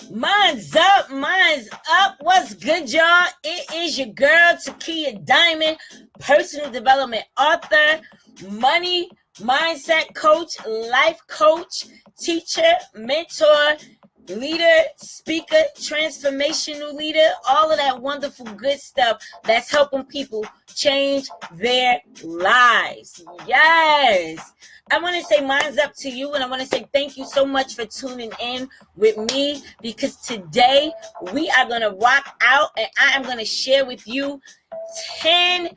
Mine's up. What's good, y'all? It is your girl, Takiyah Diamond, personal development author, money mindset coach, life coach, teacher, mentor, leader, speaker, transformational leader, all of that wonderful good stuff that's helping people change their lives. Yes. I want to say mine's up to you, and I want to say thank you so much for tuning in with me, because today we are going to rock out, and I am going to share with you 10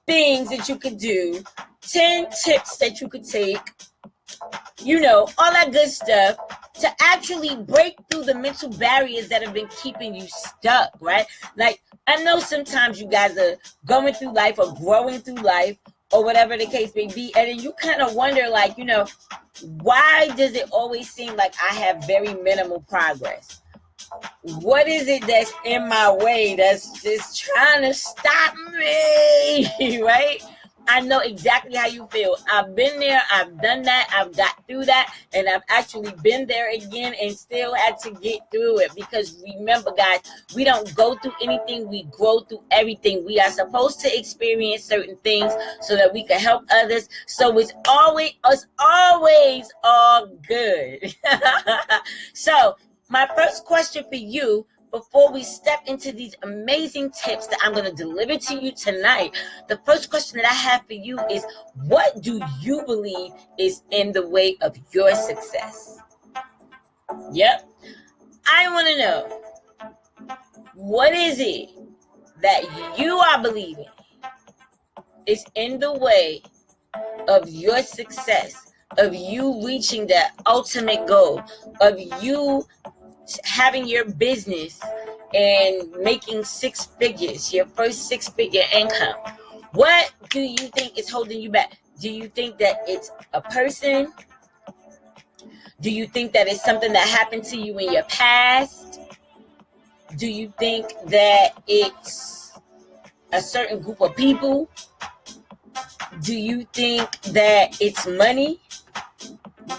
things that you could do, 10 tips that you could take, all that good stuff to actually break through the mental barriers that have been keeping you stuck, right? Like, I know sometimes you guys are going through life or growing through life or whatever the case may be, and then you kind of wonder, like, why does it always seem like I have very minimal progress? What is it that's in my way that's just trying to stop me, right? I know exactly how you feel. I've been there, I've done that, I've got through that, and I've actually been there again and still had to get through it. Because remember, guys, we don't go through anything, we grow through everything. We are supposed to experience certain things so that we can help others. So it's always all good. So my first question for you, before we step into these amazing tips that I'm going to deliver to you tonight, the first question that I have for you is, what do you believe is in the way of your success? Yep. I want to know, what is it that you are believing is in the way of your success, of you reaching that ultimate goal, of you having your business and making six figures, your first 6-figure income? What do you think is holding you back? Do you think that it's a person? Do you think that it's something that happened to you in your past? Do you think that it's a certain group of people? Do you think that it's money?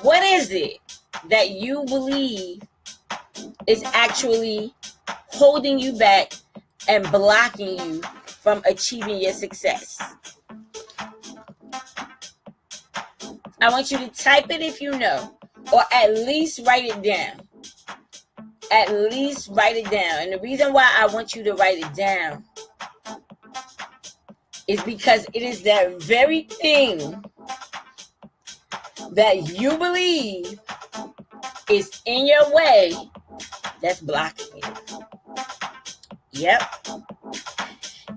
What is it that you believe is actually holding you back and blocking you from achieving your success? I want you to type it if you know, or at least write it down. At least write it down. And the reason why I want you to write it down is because it is that very thing that you believe is in your way that's blocking you. Yep.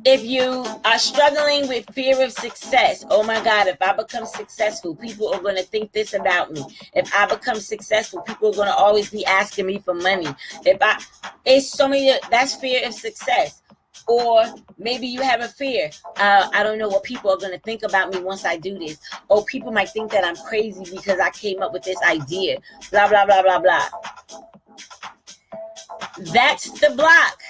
If you are struggling with fear of success, oh my God, if I become successful, people are going to think this about me. If I become successful, people are going to always be asking me for money. It's so many, that's fear of success. Or maybe you have a fear. I don't know what people are going to think about me once I do this. Or people might think that I'm crazy because I came up with this idea. Blah, blah, blah, blah, blah. That's the block.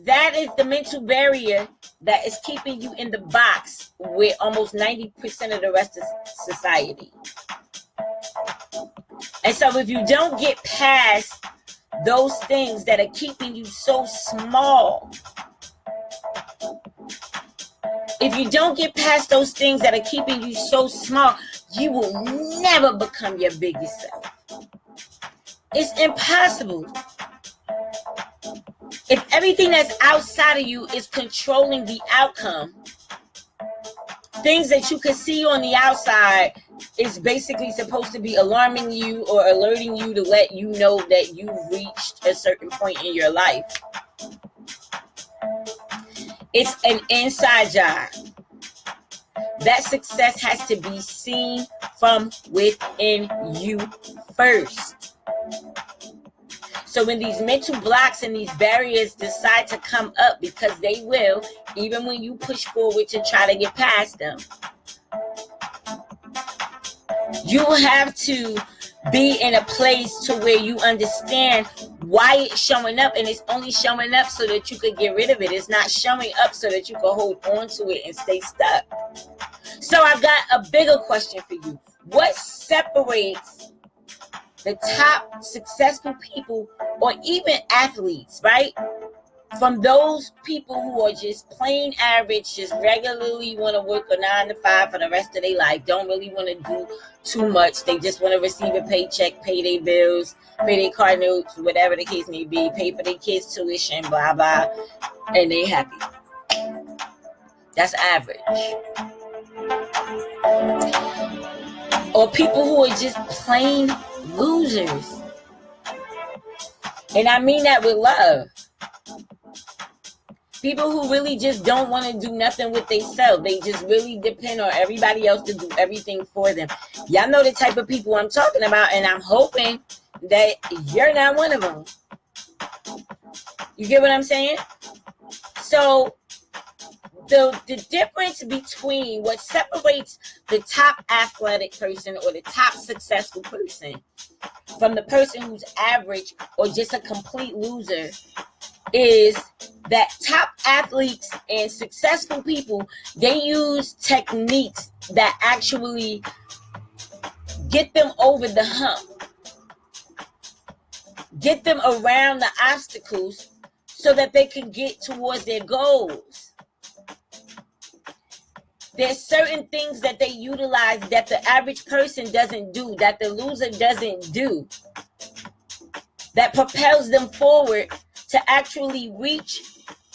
That is the mental barrier that is keeping you in the box with almost 90% of the rest of society. And so if you don't get past those things that are keeping you so small, if you don't get past those things that are keeping you so small, you will never become your biggest self. It's impossible. If everything that's outside of you is controlling the outcome, things that you can see on the outside is basically supposed to be alarming you or alerting you to let you know that you've reached a certain point in your life. It's an inside job. That success has to be seen from within you first. So when these mental blocks and these barriers decide to come up, because they will, even when you push forward to try to get past them, you have to be in a place to where you understand why it's showing up, and it's only showing up so that you could get rid of it. It's not showing up so that you can hold on to it and stay stuck. So I've got a bigger question for you. What separates the top successful people, or even athletes, right? From those people who are just plain average, just regularly want to work a 9 to 5 for the rest of their life, don't really want to do too much. They just want to receive a paycheck, pay their bills, pay their car notes, whatever the case may be, pay for their kids' tuition, blah, blah, and they happy. That's average. Or people who are just plain losers. And I mean that with love. People who really just don't want to do nothing with themselves. They just really depend on everybody else to do everything for them. Y'all know the type of people I'm talking about, and I'm hoping that you're not one of them. You get what I'm saying? So the difference between what separates the top athletic person or the top successful person from the person who's average or just a complete loser is that top athletes and successful people, they use techniques that actually get them over the hump, get them around the obstacles so that they can get towards their goals. There's certain things that they utilize that the average person doesn't do, that the loser doesn't do, that propels them forward to actually reach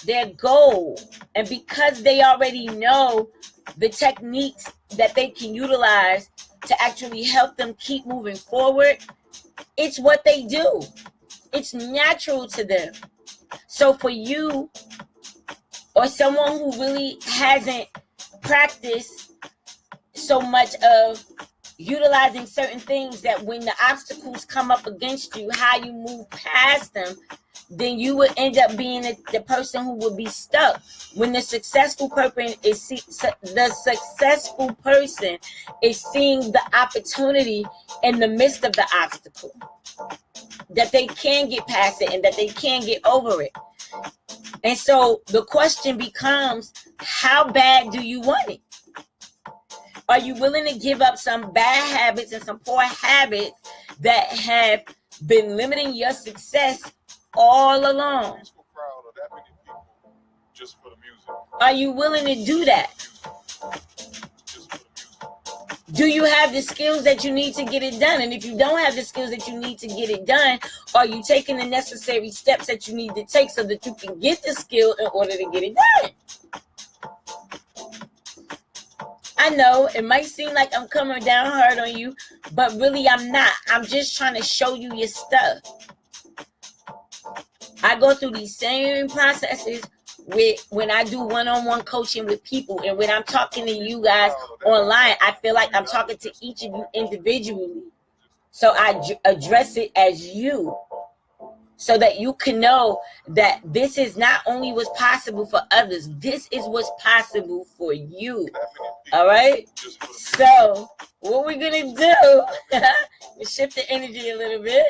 their goal. And because they already know the techniques that they can utilize to actually help them keep moving forward, it's what they do. It's natural to them. So for you or someone who really hasn't practiced so much of utilizing certain things, that when the obstacles come up against you, how you move past them, then you would end up being the person who would be stuck. When the successful person is seeing the opportunity in the midst of the obstacle, that they can get past it and that they can get over it. And so the question becomes, how bad do you want it? Are you willing to give up some bad habits and some poor habits that have been limiting your success all along? Are you willing to do that? Do you have the skills that you need to get it done? And if you don't have the skills that you need to get it done, are you taking the necessary steps that you need to take so that you can get the skill in order to get it done? I know it might seem like I'm coming down hard on you, but really I'm not. I'm just trying to show you your stuff. I go through these same processes when I do one-on-one coaching with people, and when I'm talking to you guys online, I feel like I'm talking to each of you individually. So I address it as you, so that you can know that this is not only what's possible for others, this is what's possible for you. All right? So what we're going to do, we shift the energy a little bit.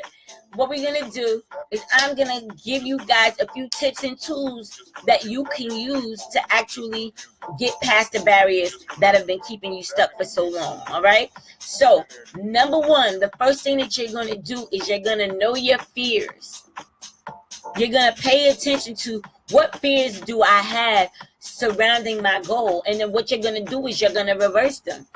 What we're going to do is I'm going to give you guys a few tips and tools that you can use to actually get past the barriers that have been keeping you stuck for so long. All right? So number one, the first thing that you're going to do is you're going to know your fears. You're going to pay attention to what fears do I have surrounding my goal. And then what you're going to do is you're going to reverse them.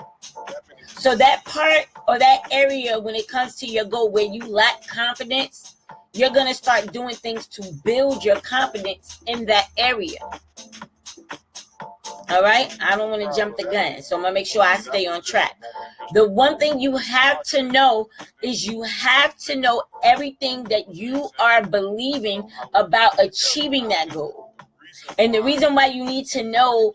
So that part or that area when it comes to your goal where you lack confidence, you're going to start doing things to build your confidence in that area. All right? I don't want to jump the gun, so I'm going to make sure I stay on track. The one thing you have to know is you have to know everything that you are believing about achieving that goal. And the reason why you need to know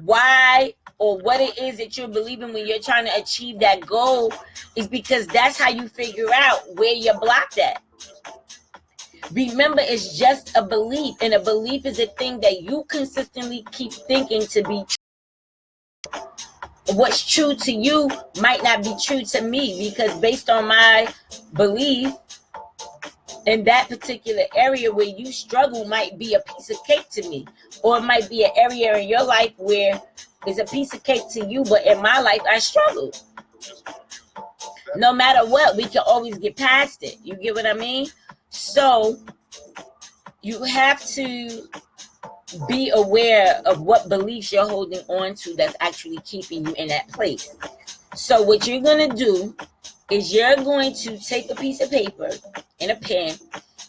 why or what it is that you're believing when you're trying to achieve that goal is because that's how you figure out where you're blocked at. Remember, it's just a belief, and a belief is a thing that you consistently keep thinking to be true. What's true to you might not be true to me, because based on my belief in that particular area where you struggle might be a piece of cake to me, or it might be an area in your life where it's a piece of cake to you, but in my life I struggle. No matter what, we can always get past it. You get what I mean? So you have to be aware of what beliefs you're holding on to that's actually keeping you in that place. So what you're going to do is you're going to take a piece of paper and a pen,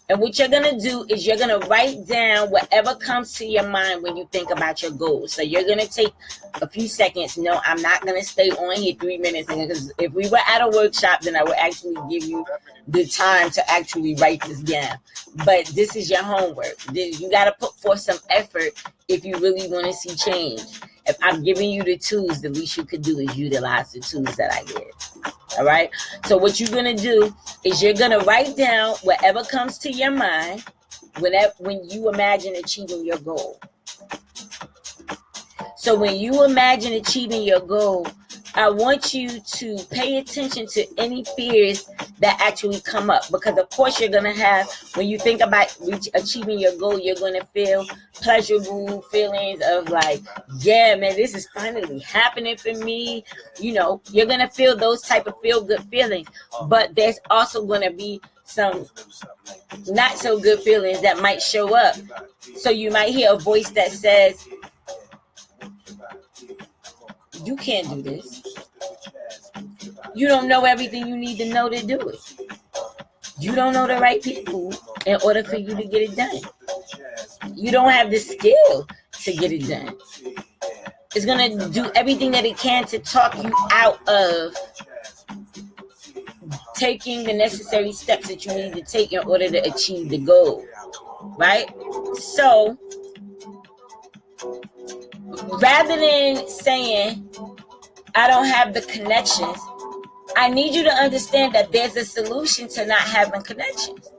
and what you're going to do is you're going to write down whatever comes to your mind when you think about your goals. So you're going to take a few seconds. No, I'm not going to stay on here 3 minutes, because if we were at a workshop, then I would actually give you the time to actually write this down. But this is your homework. You got to put forth some effort if you really want to see change. If I'm giving you the tools, the least you could do is utilize the tools that I give. All right? So what you're going to do is you're going to write down whatever comes to your mind when you imagine achieving your goal. So when you imagine achieving your goal, I want you to pay attention to any fears that actually come up, because of course you're going to have, when you think about achieving your goal, you're going to feel pleasurable feelings of like, yeah, man, this is finally happening for me. You know, you're going to feel those type of feel good feelings, but there's also going to be some not so good feelings that might show up. So you might hear a voice that says, you can't do this. You don't know everything you need to know to do it. You don't know the right people in order for you to get it done. You don't have the skill to get it done. It's going to do everything that it can to talk you out of taking the necessary steps that you need to take in order to achieve the goal. Right? So, rather than saying, I don't have the connections, I need you to understand that there's a solution to not having connections.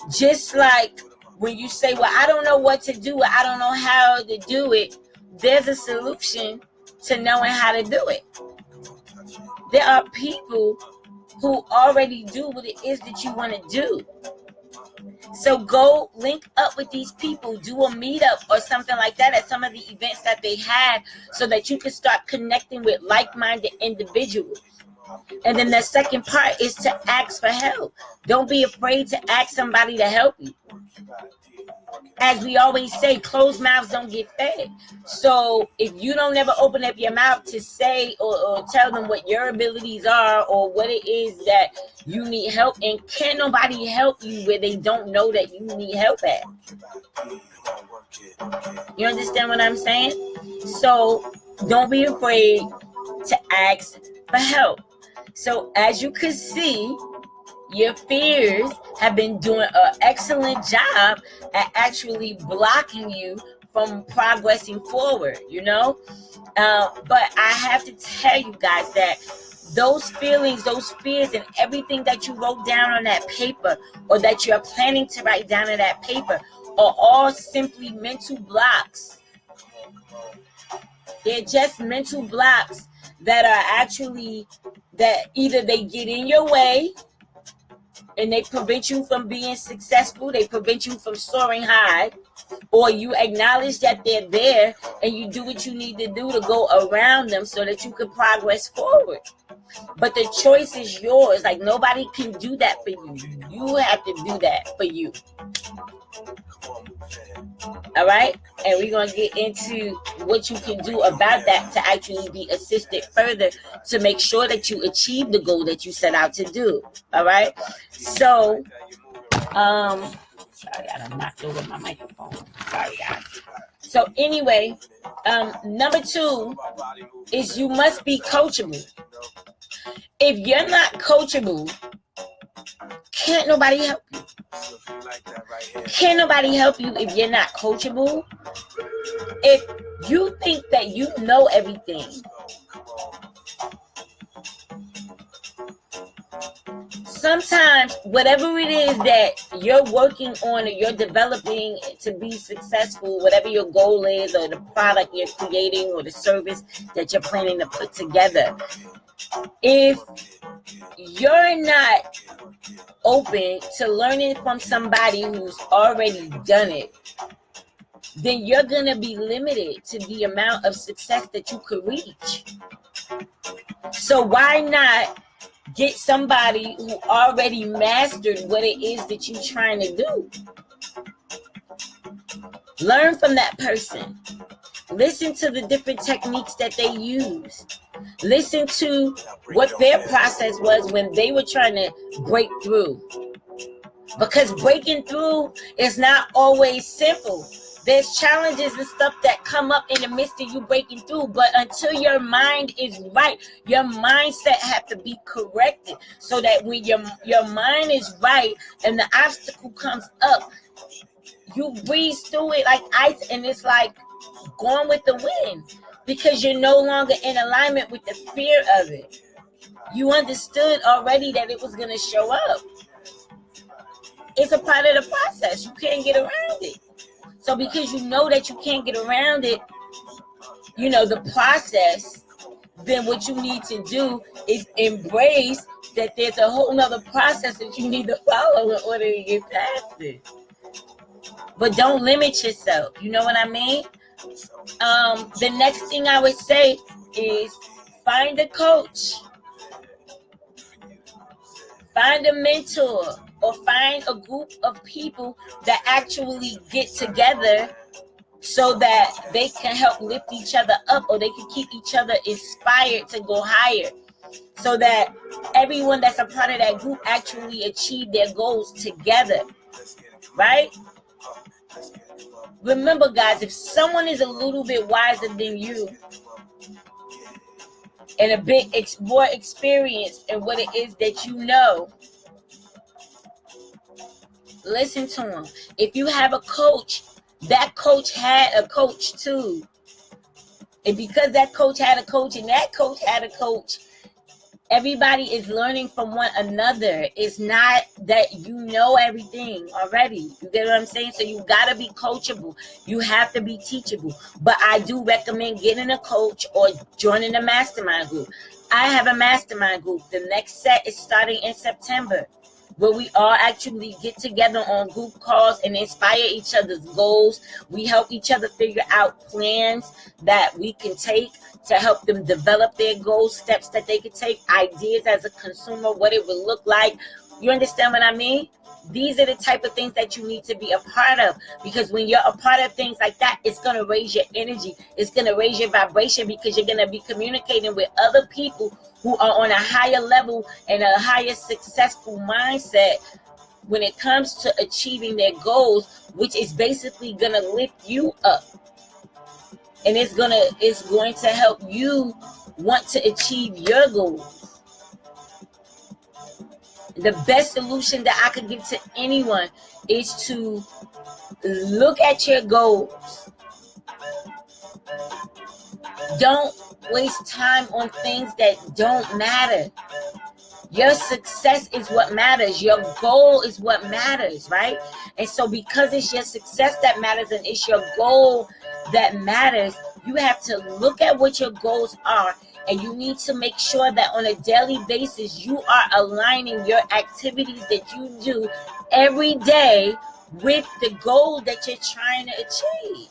Just like when you say, well, I don't know what to do, I don't know how to do it, there's a solution to knowing how to do it. There are people who already do what it is that you want to do. So go link up with these people, do a meetup or something like that at some of the events that they have, so that you can start connecting with like-minded individuals. And then the second part is to ask for help. Don't be afraid to ask somebody to help you. As we always say, closed mouths don't get fed. So if you don't ever open up your mouth to say or tell them what your abilities are or what it is that you need help in, can't nobody help you where they don't know that you need help at. You understand what I'm saying? So don't be afraid to ask for help. So as you can see, your fears have been doing an excellent job at actually blocking you from progressing forward, you know? But I have to tell you guys that those feelings, those fears, and everything that you wrote down on that paper or that you're planning to write down on that paper are all simply mental blocks. They're just mental blocks that are actually, that either they get in your way and they prevent you from being successful, they prevent you from soaring high, or you acknowledge that they're there and you do what you need to do to go around them so that you can progress forward. But the choice is yours. Like, nobody can do that for you. You have to do that for you. All right? And we're going to get into what you can do about that to actually be assisted further to make sure that you achieve the goal that you set out to do. All right? So, sorry, I done knocked over my microphone. Sorry, guys. So anyway, number 2 is you must be coachable. If you're not coachable, can't nobody help you. Can't nobody help you if you're not coachable. If you think that you know everything, sometimes whatever it is that you're working on or you're developing to be successful, whatever your goal is or the product you're creating or the service that you're planning to put together, if you're not open to learning from somebody who's already done it, then you're going to be limited to the amount of success that you could reach. So why not get somebody who already mastered what it is that you're trying to do. Learn from that person. Listen to the different techniques that they use. Listen to what their process was when they were trying to break through. Because breaking through is not always simple. There's challenges and stuff that come up in the midst of you breaking through. But until your mind is right, your mindset has to be corrected. So that when your mind is right and the obstacle comes up, you breeze through it like ice, and it's like going with the wind. Because you're no longer in alignment with the fear of it. You understood already that it was going to show up. It's a part of the process. You can't get around it. So because you know that you can't get around it, you know, the process, then what you need to do is embrace that there's a whole nother process that you need to follow in order to get past it. But don't limit yourself. You know what I mean? The next thing I would say is find a coach, find a mentor, or find a group of people that actually get together so that they can help lift each other up, or they can keep each other inspired to go higher, so that everyone that's a part of that group actually achieve their goals together, right? Remember, guys, if someone is a little bit wiser than you and a bit more experienced in what it is that you know, listen to them. If you have a coach, that coach had a coach too. And because that coach had a coach and that coach had a coach, everybody is learning from one another. It's not that you know everything already. You get what I'm saying? So you got to be coachable. You have to be teachable. But I do recommend getting a coach or joining a mastermind group. I have a mastermind group. The next set is starting in September, where we all actually get together on group calls and inspire each other's goals. We help each other figure out plans that we can take to help them develop their goals, steps that they could take, ideas as a consumer, what it would look like. You understand what I mean? These are the type of things that you need to be a part of, because when you're a part of things like that, it's going to raise your energy. It's going to raise your vibration, because you're going to be communicating with other people who are on a higher level and a higher successful mindset when it comes to achieving their goals, which is basically going to lift you up. And it's going to help you want to achieve your goals. The best solution that I could give to anyone is to look at your goals. Don't waste time on things that don't matter. Your success is what matters. Your goal is what matters, right? And so because it's your success that matters and it's your goal that matters, you have to look at what your goals are, and you need to make sure that on a daily basis you are aligning your activities that you do every day with the goal that you're trying to achieve.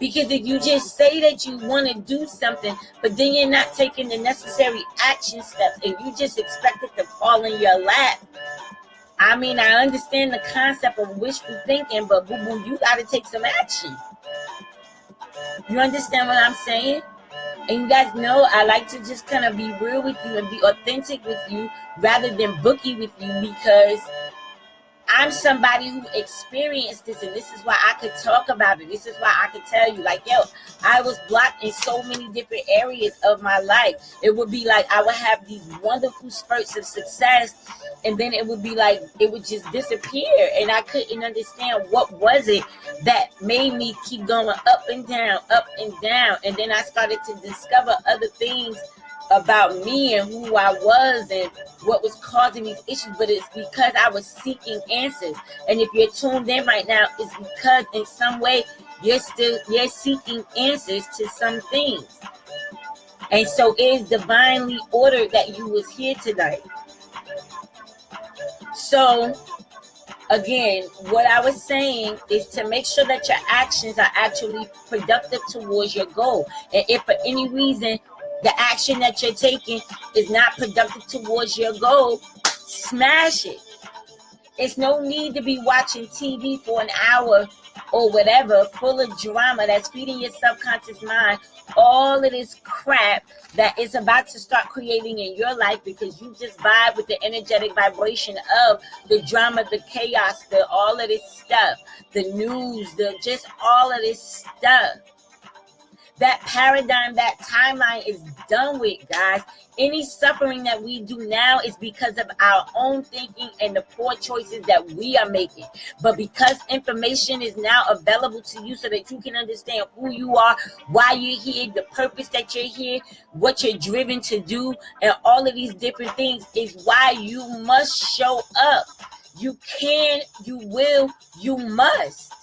Because if you just say that you want to do something, but then you're not taking the necessary action steps and you just expect it to fall in your lap, I mean, I understand the concept of wishful thinking, but boo-boo, you got to take some action. You understand what I'm saying? And you guys know I like to just kind of be real with you and be authentic with you rather than bookie with you, because I'm somebody who experienced this, and this is why I could talk about it. This is why I could tell you, like, yo, I was blocked in so many different areas of my life. It would be like I would have these wonderful spurts of success, and then it would be like it would just disappear, and I couldn't understand what was it that made me keep going up and down, and then I started to discover other things about me and who I was and what was causing these issues. But it's because I was seeking answers. And if you're tuned in right now, it's because in some way you're seeking answers to some things. And so it is divinely ordered that you was here tonight. So again, what I was saying is to make sure that your actions are actually productive towards your goal. And if for any reason The action that you're taking is not productive towards your goal. Smash it. It's no need to be watching TV for an hour or whatever, full of drama that's feeding your subconscious mind all of this crap that is about to start creating in your life, because you just vibe with the energetic vibration of the drama, the chaos, the all of this stuff, the news, the just all of this stuff. That paradigm, that timeline is done with, guys. Any suffering that we do now is because of our own thinking and the poor choices that we are making. But because information is now available to you so that you can understand who you are, why you're here, the purpose that you're here, what you're driven to do, and all of these different things is why you must show up. You can, you will, you must.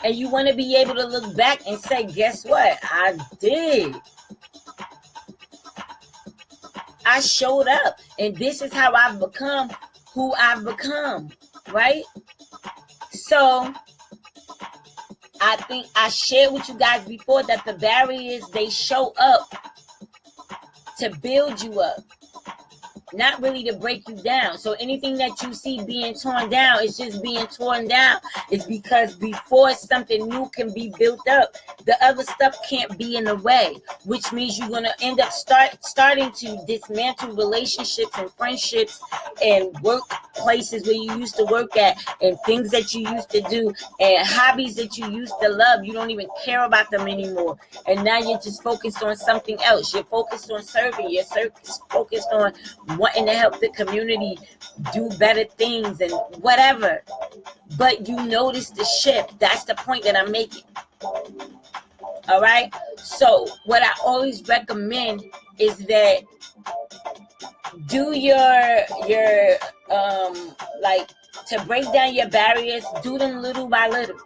And you want to be able to look back and say, guess what? I did. I showed up. And this is how I've become who I've become. Right? So, I think I shared with you guys before that the barriers, they show up to build you up. Not really to break you down. So anything that you see being torn down is just being torn down. It's because before something new can be built up, the other stuff can't be in the way, which means you're going to end up starting to dismantle relationships and friendships and workplaces where you used to work at, and things that you used to do, and hobbies that you used to love. You don't even care about them anymore. And now you're just focused on something else. You're focused on serving. You're focused on wanting to help the community do better things and whatever. But you notice the shift. That's the point that I'm making. All right. So what I always recommend is that do your like, to break down your barriers, do them little by little.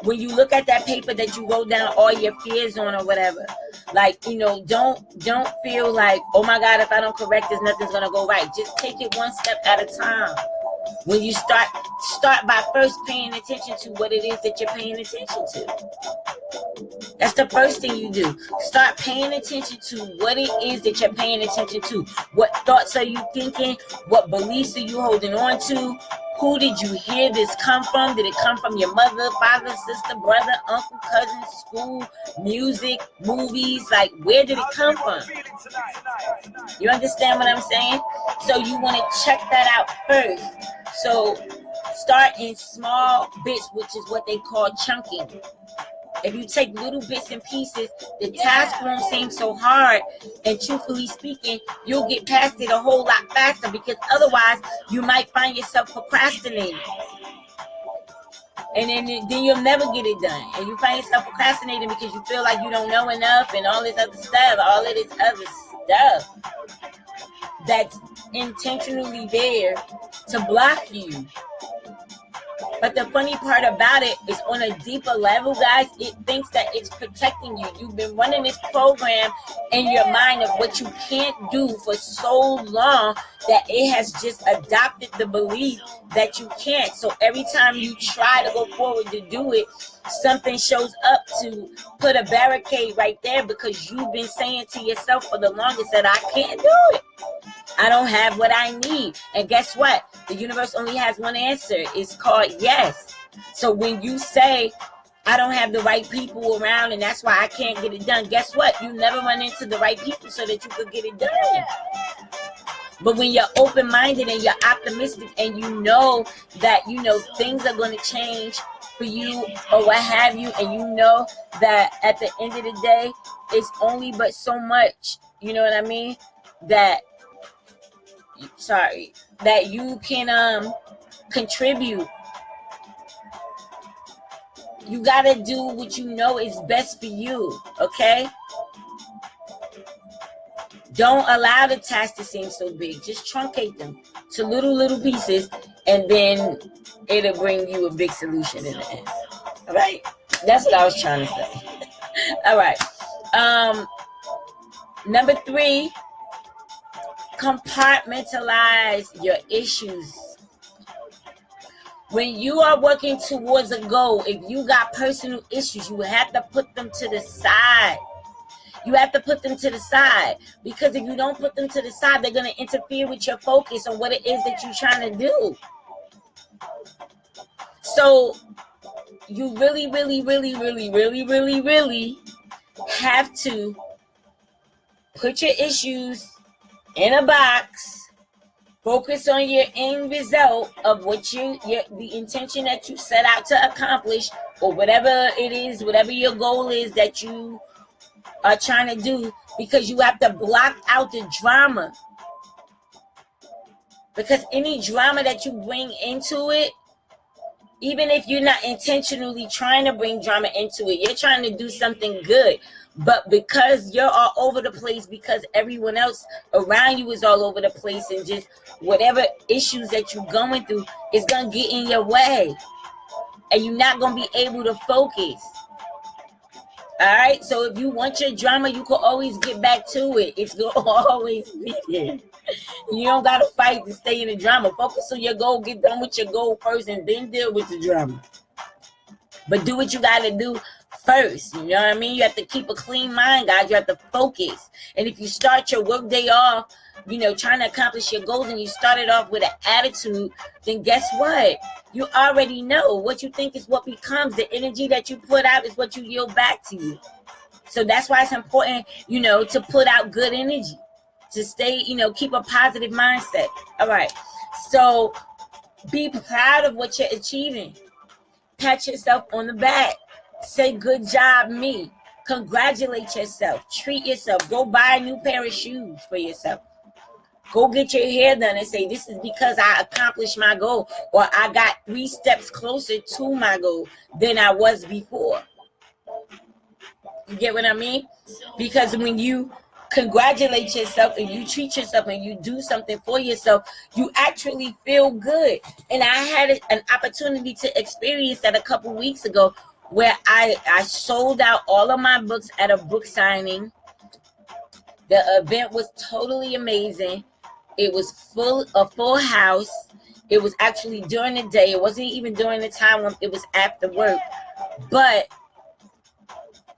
When you look at that paper that you wrote down all your fears on or whatever, like, you know, don't feel like, oh my God, if I don't correct this, nothing's gonna go right. Just take it one step at a time. When you start by first paying attention to what it is that you're paying attention to. That's the first thing you do. Start paying attention to what it is that you're paying attention to. What thoughts are you thinking? What beliefs are you holding on to? Who did you hear this come from? Did it come from your mother, father, sister, brother, uncle, cousin, school, music, movies? Like, where did it come from? You understand what I'm saying? So you want to check that out first. So start in small bits, which is what they call chunking. If you take little bits and pieces, the task won't seem so hard. And truthfully speaking, you'll get past it a whole lot faster, because otherwise you might find yourself procrastinating. And then you'll never get it done. And you find yourself procrastinating because you feel like you don't know enough and all this other stuff that's intentionally there to block you. But the funny part about it is, on a deeper level, guys, it thinks that it's protecting you. You've been running this program in your mind of what you can't do for so long that it has just adopted the belief that you can't. So every time you try to go forward to do it, something shows up to put a barricade right there, because you've been saying to yourself for the longest that I can't do it. I don't have what I need. And guess what? The universe only has one answer. It's called yes. So when you say, I don't have the right people around and that's why I can't get it done, guess what? You never run into the right people so that you could get it done. But when you're open-minded and you're optimistic and you know that, you know, things are going to change for you or what have you, and you know that at the end of the day, it's only but so much, you know what I mean, that you can contribute. You gotta do what you know is best for you, okay? Don't allow the task to seem so big. Just truncate them to little pieces, and then it'll bring you a big solution in the end. All right? That's what I was trying to say. All right. Number 3, compartmentalize your issues. When you are working towards a goal, if you got personal issues, you have to put them to the side. You have to put them to the side, because if you don't put them to the side, they're going to interfere with your focus on what it is that you're trying to do. So you really, really, really, really, really, really, really have to put your issues in a box. Focus on your end result of what the intention that you set out to accomplish, or whatever it is, whatever your goal is that you are trying to do, because you have to block out the drama. Because any drama that you bring into it, even if you're not intentionally trying to bring drama into it, you're trying to do something good. But because you're all over the place, because everyone else around you is all over the place, and just whatever issues that you're going through is going to get in your way. And you're not going to be able to focus. All right? So if you want your drama, you can always get back to it. It's going to always be there. You don't got to fight to stay in the drama. Focus on your goal. Get done with your goal first, and then deal with the drama. But do what you got to do first. You know what I mean? You have to keep a clean mind, guys. You have to focus. And if you start your work day off, trying to accomplish your goals, and you started off with an attitude, then guess what? You already know what you think is what becomes. The energy that you put out is what you yield back to you. So that's why it's important, to put out good energy, to stay, keep a positive mindset. All right. So be proud of what you're achieving. Pat yourself on the back. Say, good job, me. Congratulate yourself. Treat yourself. Go buy a new pair of shoes for yourself. Go get your hair done and say, this is because I accomplished my goal, or I got 3 steps closer to my goal than I was before. You get what I mean? Because when you congratulate yourself and you treat yourself and you do something for yourself, you actually feel good. And I had an opportunity to experience that a couple weeks ago, where I sold out all of my books at a book signing. The event was totally amazing. It was a full house. It was actually during the day. It wasn't even during the time when it was after work. But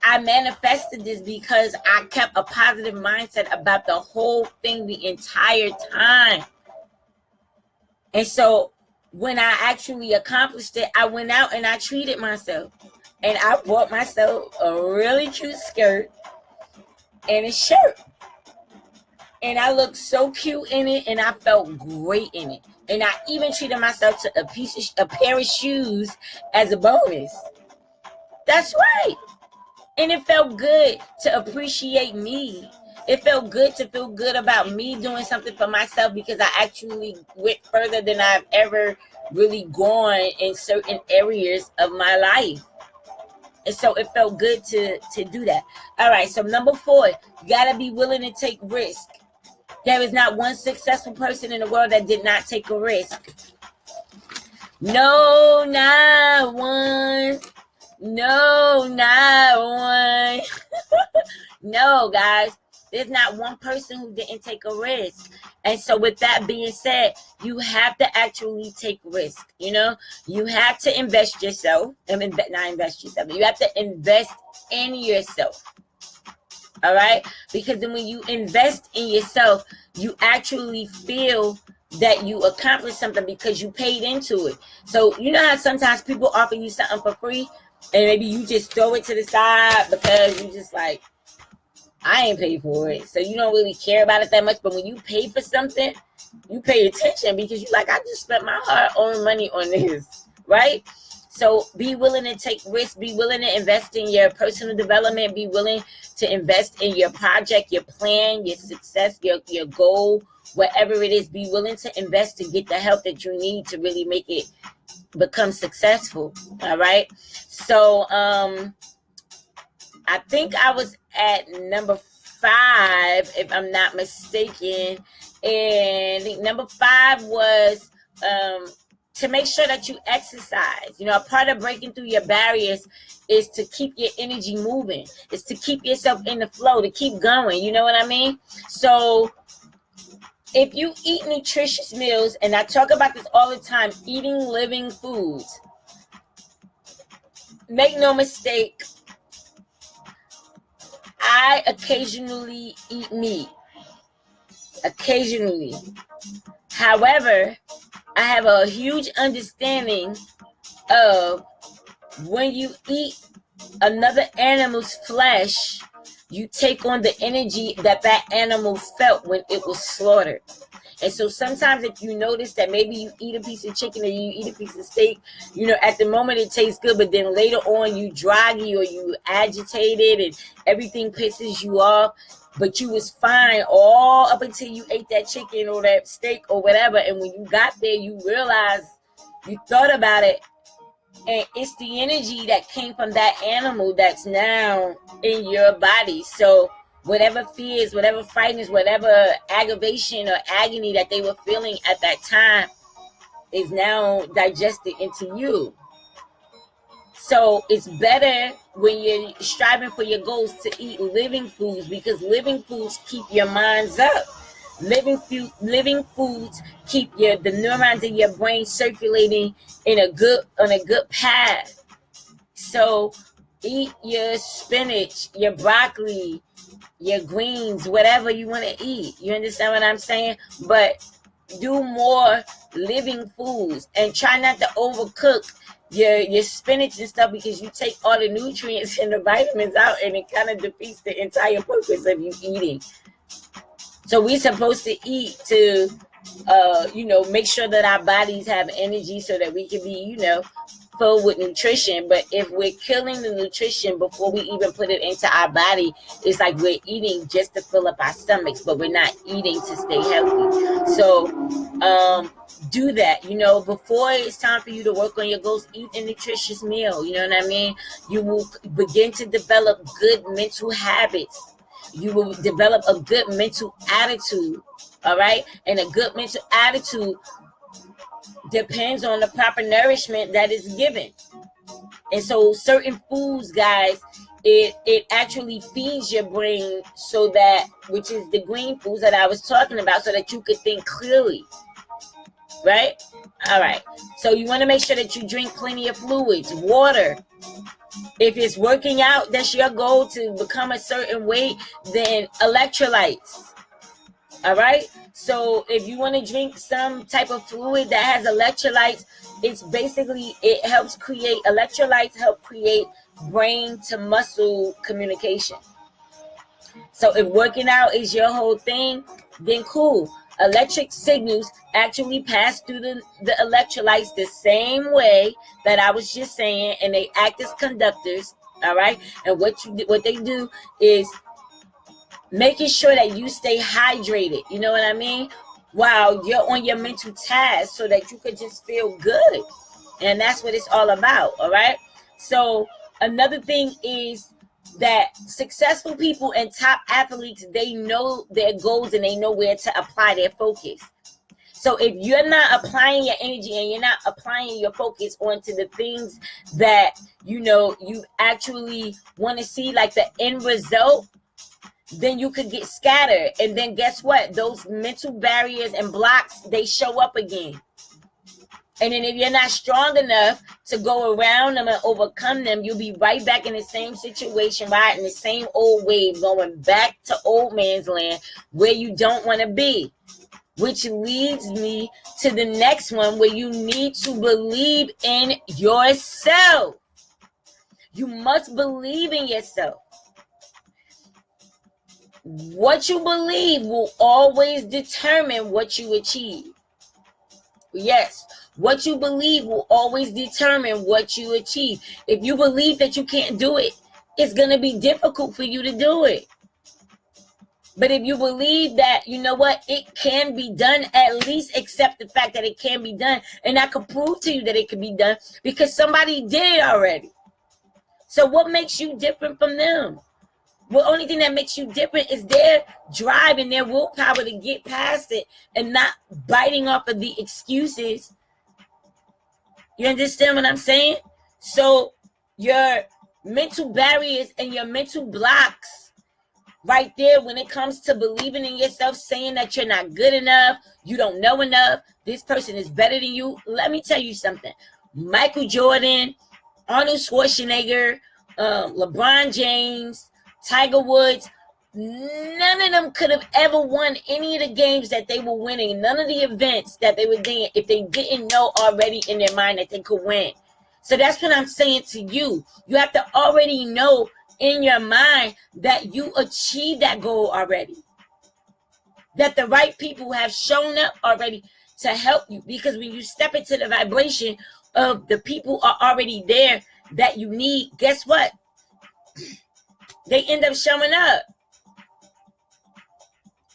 I manifested this because I kept a positive mindset about the whole thing the entire time. And so when I actually accomplished it, I went out and I treated myself. And I bought myself a really cute skirt and a shirt. And I looked so cute in it, and I felt great in it. And I even treated myself to a pair of shoes as a bonus. That's right. And it felt good to appreciate me. It felt good to feel good about me doing something for myself, because I actually went further than I've ever really gone in certain areas of my life. And so it felt good to do that. All right, so number 4, you got to be willing to take risk. There is not one successful person in the world that did not take a risk. No, not one. No, not one. No, guys. There's not one person who didn't take a risk. And so with that being said, you have to actually take risk. You have to invest yourself. Not invest yourself. You have to invest in yourself. All right? Because then when you invest in yourself, you actually feel that you accomplished something because you paid into it. So you know how sometimes people offer you something for free, and maybe you just throw it to the side because you just like, I ain't paid for it. So you don't really care about it that much. But when you pay for something, you pay attention, because you're like, I just spent my hard-earned money on this, right? So be willing to take risks. Be willing to invest in your personal development. Be willing to invest in your project, your plan, your success, your goal, whatever it is. Be willing to invest to get the help that you need to really make it become successful. All right. So I think I was at number 5, if I'm not mistaken. And I think number 5 was to make sure that you exercise. A part of breaking through your barriers is to keep your energy moving. It's to keep yourself in the flow, to keep going. You know what I mean? So if you eat nutritious meals, and I talk about this all the time, eating living foods, make no mistake, I occasionally eat meat. Occasionally. However, I have a huge understanding of when you eat another animal's flesh, you take on the energy that animal felt when it was slaughtered. And so sometimes if you notice that maybe you eat a piece of chicken or you eat a piece of steak, at the moment it tastes good, but then later on you droggy or you agitated and everything pisses you off, but you was fine all up until you ate that chicken or that steak or whatever. And when you got there, you realized you thought about it, and it's the energy that came from that animal that's now in your body. So whatever fears, whatever frightens, whatever aggravation or agony that they were feeling at that time is now digested into you. So it's better when you're striving for your goals to eat living foods, because living foods keep your minds up. Living foods keep the neurons in your brain circulating on a good path. So eat your spinach, your broccoli, your greens, whatever you want to eat. You understand what I'm saying? But do more living foods and try not to overcook your spinach and stuff, because you take all the nutrients and the vitamins out and it kind of defeats the entire purpose of you eating. So we're supposed to eat to, make sure that our bodies have energy so that we can be, filled with nutrition. But if we're killing the nutrition before we even put it into our body, it's like we're eating just to fill up our stomachs, but we're not eating to stay healthy. So do that, before it's time for you to work on your goals. Eat a nutritious meal. You know what I mean? You will begin to develop good mental habits. You will develop a good mental attitude. All right? And a good mental attitude depends on the proper nourishment that is given. And so certain foods, guys, it actually feeds your brain, so that, which is the green foods that I was talking about, so that you could think clearly. Right? All right. So you want to make sure that you drink plenty of fluids, water. If it's working out, that's your goal to become a certain weight, then electrolytes. All right? So if you want to drink some type of fluid that has electrolytes, it helps create, electrolytes help create brain to muscle communication. So if working out is your whole thing, then cool. Electric signals actually pass through the electrolytes the same way that I was just saying, and they act as conductors. All right? And what they do is making sure that you stay hydrated, you know what I mean, while you're on your mental task, so that you could just feel good. And that's what it's all about. All right? So another thing is that successful people and top athletes, they know their goals and they know where to apply their focus. So if you're not applying your energy and you're not applying your focus onto the things that you actually want to see, like the end result, then you could get scattered. And then guess what? Those mental barriers and blocks, they show up again. And then if you're not strong enough to go around them and overcome them, you'll be right back in the same situation, right? In the same old wave, going back to old man's land where you don't want to be. Which leads me to the next one, where you need to believe in yourself. You must believe in yourself. What you believe will always determine what you achieve. Yes. What you believe will always determine what you achieve. If you believe that you can't do it, it's going to be difficult for you to do it. But if you believe that, it can be done, at least accept the fact that it can be done. And I can prove to you that it can be done because somebody did it already. So what makes you different from them? The only thing that makes you different is their drive and their willpower to get past it and not biting off of the excuses. You understand what I'm saying? So your mental barriers and your mental blocks right there, when it comes to believing in yourself, saying that you're not good enough, you don't know enough, this person is better than you. Let me tell you something. Michael Jordan, Arnold Schwarzenegger, LeBron James, Tiger Woods, none of them could have ever won any of the games that they were winning, none of the events that they were doing, if they didn't know already in their mind that they could win. So that's what I'm saying to you. You have to already know in your mind that you achieved that goal already. That the right people have shown up already to help you. Because when you step into the vibration of the people are already there that you need, guess what? They end up showing up.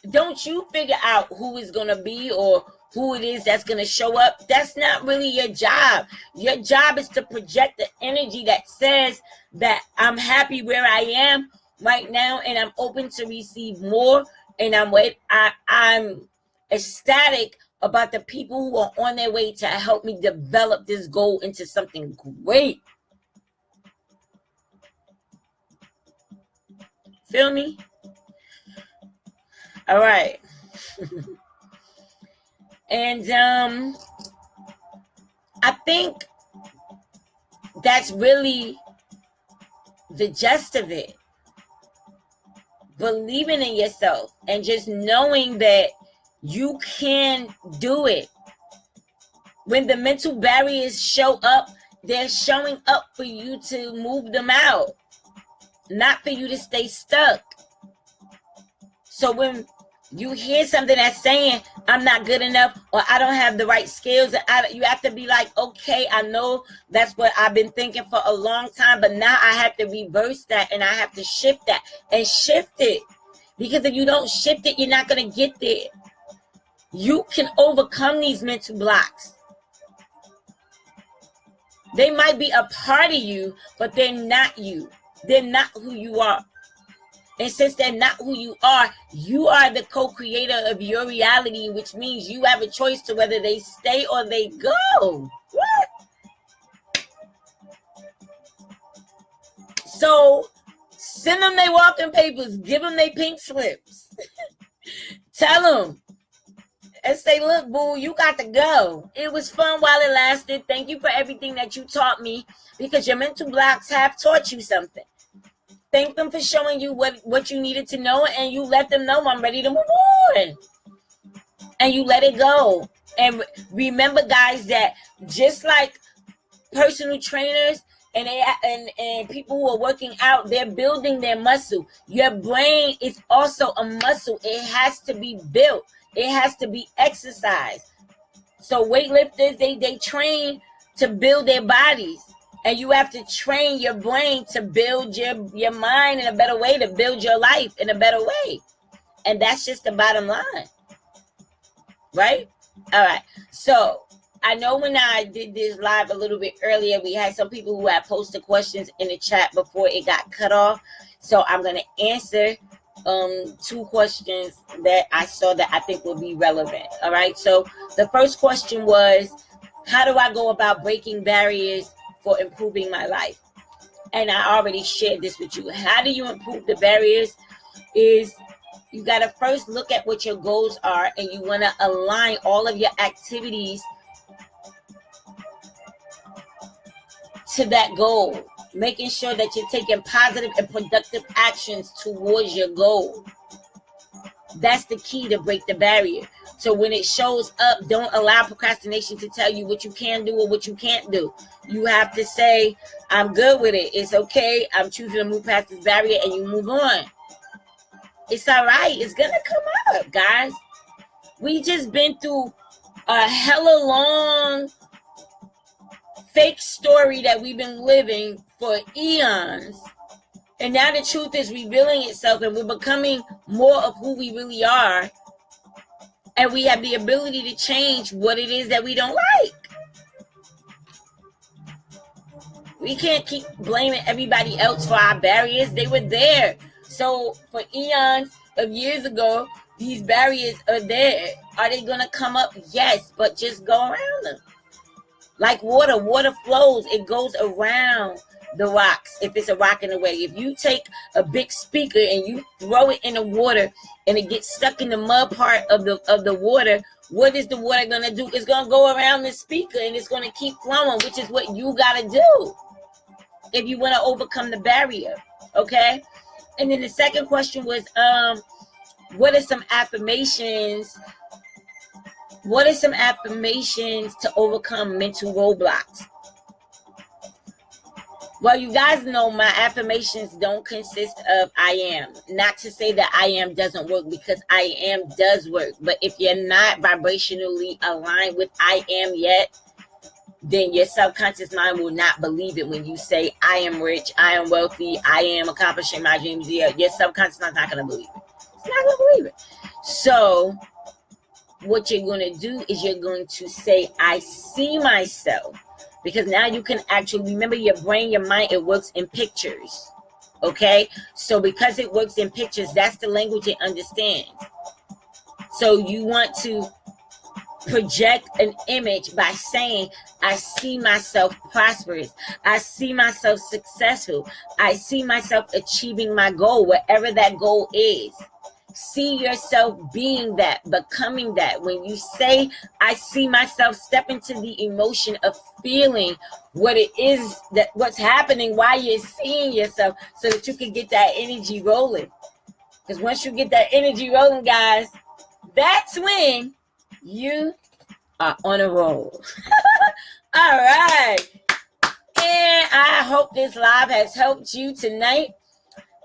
Don't you figure out who is going to be or who it is that's going to show up. That's not really your job. Your job is to project the energy that says that I'm happy where I am right now and I'm open to receive more, and I'm ecstatic about the people who are on their way to help me develop this goal into something great. Feel me? All right. And I think that's really the gist of it. Believing in yourself and just knowing that you can do it. When the mental barriers show up, they're showing up for you to move them out, not for you to stay stuck. So when you hear something that's saying, I'm not good enough, or I don't have the right skills, you have to be like, okay, I know that's what I've been thinking for a long time, but now I have to reverse that and I have to shift that and shift it. Because if you don't shift it, you're not going to get there. You can overcome these mental blocks. They might be a part of you, but they're not you. They're not who you are. And since they're not who you are the co-creator of your reality, which means you have a choice to whether they stay or they go. What? So send them their walking papers. Give them their pink slips. Tell them. And say, look, boo, you got to go. It was fun while it lasted. Thank you for everything that you taught me, because your mental blocks have taught you something. Thank them for showing you what you needed to know, and you let them know I'm ready to move on. And you let it go. And remember, guys, that just like personal trainers and people who are working out, they're building their muscle. Your brain is also a muscle. It has to be built. It has to be exercised. So weightlifters, they train to build their bodies. And you have to train your brain to build your mind in a better way, to build your life in a better way. And that's just the bottom line. Right? All right. So I know when I did this live a little bit earlier, we had some people who had posted questions in the chat before it got cut off. So I'm going to answer 2 questions that I saw that I think will be relevant. All right. So the first question was, how do I go about breaking barriers for improving my life? And I already shared this with you. How do you improve the barriers? Is you got to first look at what your goals are, and you want to align all of your activities to that goal, making sure that you're taking positive and productive actions towards your goal. That's the key to break the barrier. So when it shows up, don't allow procrastination to tell you what you can do or what you can't do. You have to say, I'm good with it. It's okay. I'm choosing to move past this barrier, and you move on. It's all right. It's going to come up, guys. We just been through a hella long fake story that we've been living for eons. And now the truth is revealing itself, and we're becoming more of who we really are. And we have the ability to change what it is that we don't like. We can't keep blaming everybody else for our barriers. They were there. So for eons of years ago, these barriers are there. Are they going to come up? Yes, but just go around them. Like water. Water flows. It goes around the rocks if it's a rock in the way. If you take a big speaker and you throw it in the water and it gets stuck in the mud part of the water, what is the water going to do? It's going to go around the speaker and it's going to keep flowing, which is what you got to do if you want to overcome the barrier. Okay? And then the second question was, what are some affirmations? What are some affirmations to overcome mental roadblocks? Well, you guys know my affirmations don't consist of I am. Not to say that I am doesn't work, because I am does work. But if you're not vibrationally aligned with I am yet, then your subconscious mind will not believe it when you say I am rich, I am wealthy, I am accomplishing my dreams. Your subconscious mind's not going to believe it. It's not going to believe it. So what you're going to do is you're going to say, I see myself. Because now you can actually, remember, your brain, your mind, it works in pictures. Okay? So because it works in pictures, that's the language it understands. So you want to project an image by saying, I see myself prosperous. I see myself successful. I see myself achieving my goal, whatever that goal is. See yourself being that, becoming that. When you say, I see myself, step into the emotion of feeling what it is, that what's happening while you're seeing yourself, so that you can get that energy rolling. Because once you get that energy rolling, guys, that's when you are on a roll. All right. And I hope this live has helped you tonight.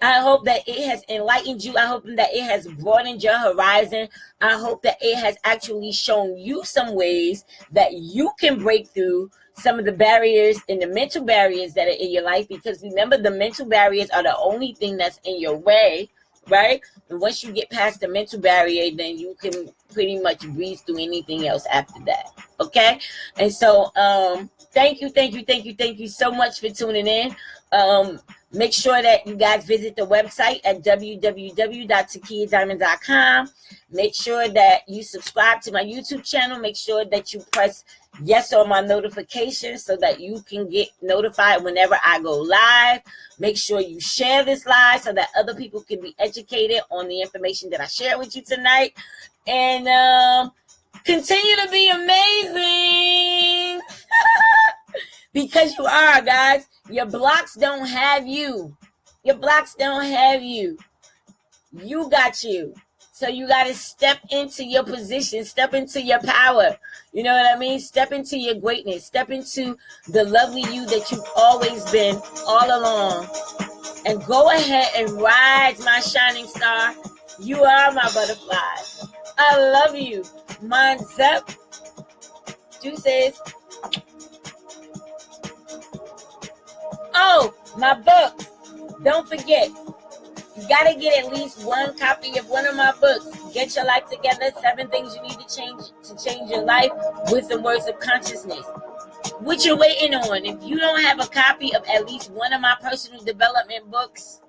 I hope that it has enlightened you. I hope that it has broadened your horizon. I hope that it has actually shown you some ways that you can break through some of the barriers and the mental barriers that are in your life. Because remember, the mental barriers are the only thing that's in your way, right? And once you get past the mental barrier, then you can pretty much breeze through anything else after that. Okay? And so thank you so much for tuning in. Make sure that you guys visit the website at www.takiyyahdiamond.com. Make sure that you subscribe to my YouTube channel. Make sure that you press yes on my notifications so that you can get notified whenever I go live. Make sure you share this live so that other people can be educated on the information that I share with you tonight. And continue to be amazing. Because you are, guys. Your blocks don't have you. Your blocks don't have you. You got you. So you got to step into your position. Step into your power. You know what I mean? Step into your greatness. Step into the lovely you that you've always been all along. And go ahead and rise, my shining star. You are my butterfly. I love you. Mind's up. Deuces. Oh, my books. Don't forget, you got to get at least one copy of one of my books. Get Your Life Together, 7 Things You Need to change your life with the Words of Consciousness. What you're waiting on? If you don't have a copy of at least one of my personal development books,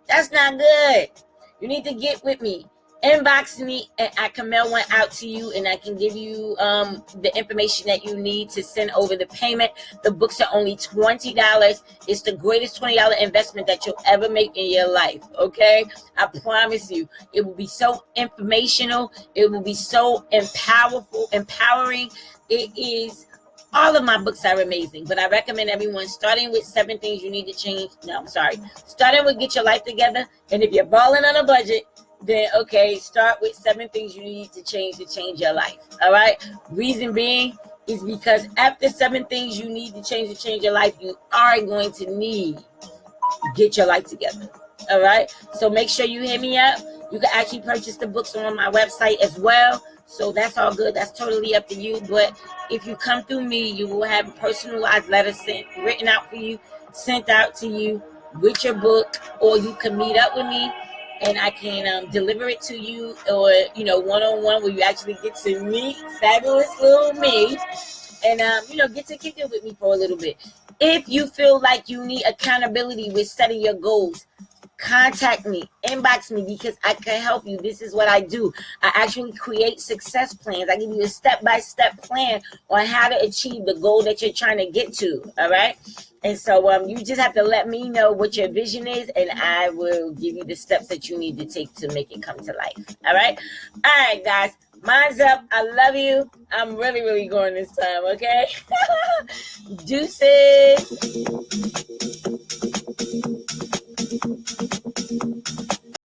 that's not good. You need to get with me. Inbox me and I can mail one out to you, and I can give you the information that you need to send over the payment. The books are only $20. It's the greatest $20 investment that you'll ever make in your life, okay? I promise you. It will be so informational. It will be so empowering. It is. All of my books are amazing, but I recommend everyone starting with 7 Things You Need to Change. No, I'm sorry. Starting with Get Your Life Together, and if you're balling on a budget, then okay, start with 7 things you need to change your life. All right. Reason being is because after 7 things you need to change your life, you are going to need to get your life together. All right. So make sure you hit me up. You can actually purchase the books on my website as well. So that's all good. That's totally up to you. But if you come through me, you will have a personalized letter written out for you, sent out to you with your book, or you can meet up with me and I can deliver it to you, or, one-on-one, where you actually get to meet fabulous little me and, get to kick it with me for a little bit. If you feel like you need accountability with setting your goals, contact me, inbox me, because I can help you. This is what I do. I actually create success plans. I give you a step-by-step plan on how to achieve the goal that you're trying to get to. All right. And so you just have to let me know what your vision is, and I will give you the steps that you need to take to make it come to life. All right. All right, guys. Mind's up. I love you. I'm really, really going this time. Okay. Deuces.